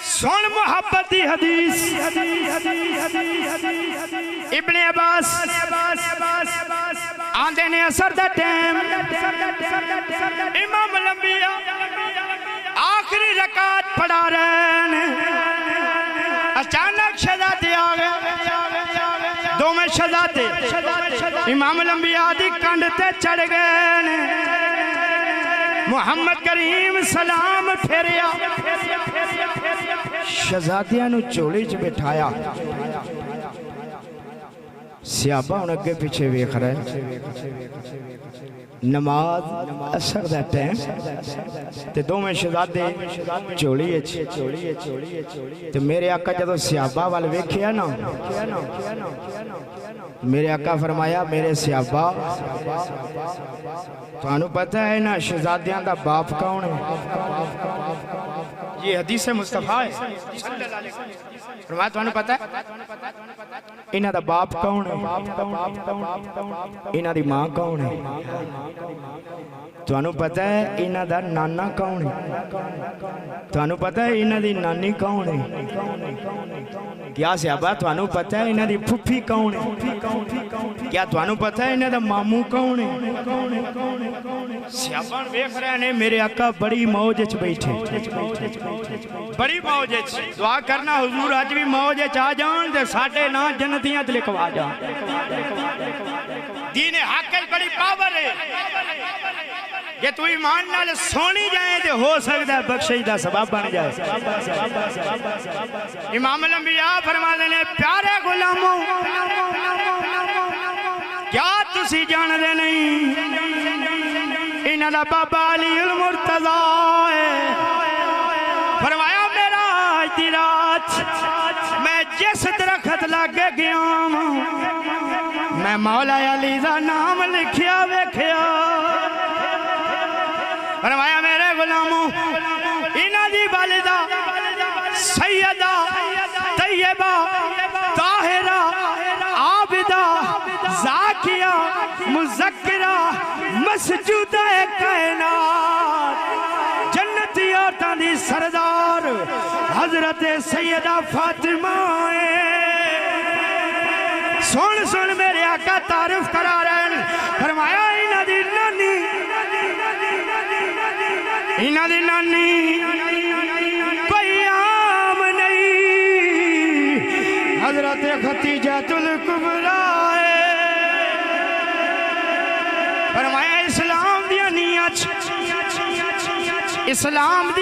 سن محبت دی حدیث ابن عباس آندے نے اثر دا ٹیم امام الانبیاء آخری رکعت پڑھا رہے ہیں اچانک شہزادے آگئے دو میں شہزادے امام الانبیاء دی کنڈ تے چڑھ گئے محمد کریم سلام پھیریا شہزادیاں نو چولی چ بٹھایا سیابہ ان اگے پیچھے ویکھ رہے نماز اثر دا ٹائم تے دو میں شہزادے چولی تے میرے آقا جدو سیابہ وال ویکھیا نا میرے آقا فرمایا میرے سیابہ تو انہوں پتہ ہے نا شہزادیاں دا باپ کون ہے یہ حدیث مصطفیٰ ہے فرمایا تو انہوں پتہ ہے انہاں دا باپ کون ہے انہاں دی ماں کون ہے تو انہوں پتہ ہے انہاں دا نانا کون ہے تو انہوں پتہ ہے انہاں دی نانی کون ہے کیا سیابہ تو انہوں پتہ ہے انہاں دی پھپھی کون ہے کیا تو انہوں پتہ ہے انہاں دا ماموں کون ہے سیابہ ویکھ رہے ہیں میرے آقا بڑی موج اچ بیٹھے بڑی موج اچ دعا کرنا حضور آج بھی موج اچ آ جان دے ساڑھے نا جنتیاں لکھوا جان دین حق بڑی پاور ہے کہ تو ایمان نال سونی جائیں دے ہو سکتا ہے بخشش دا سبب بن جائے امام الانبیاء فرما دینے پیارے غلاموں کیا تسی جان دے نہیں انہاں دا بابا علی المرتضیٰ ہے فرمایا میرا آج دی رات میں جس درخت لگے گیا میں مولا علی دا نام لکھیا ویکھیا فرمایا میرے غلاموں انہاں دی والدہ سیدہ طیبہ طاہرہ عابدہ زاکیہ مذکرہ مسجودہ کائنات جنتی عورتاں دی سردار حضرت سیدہ فاطمہ سن میرے آقا تعریف کرا رہے ہیں فرمایا انہاں دی نانی کوئی عام نہیں حضرت ختیجۃ الکبریٰ فرمایا اسلام دیا نیت اسلام دیا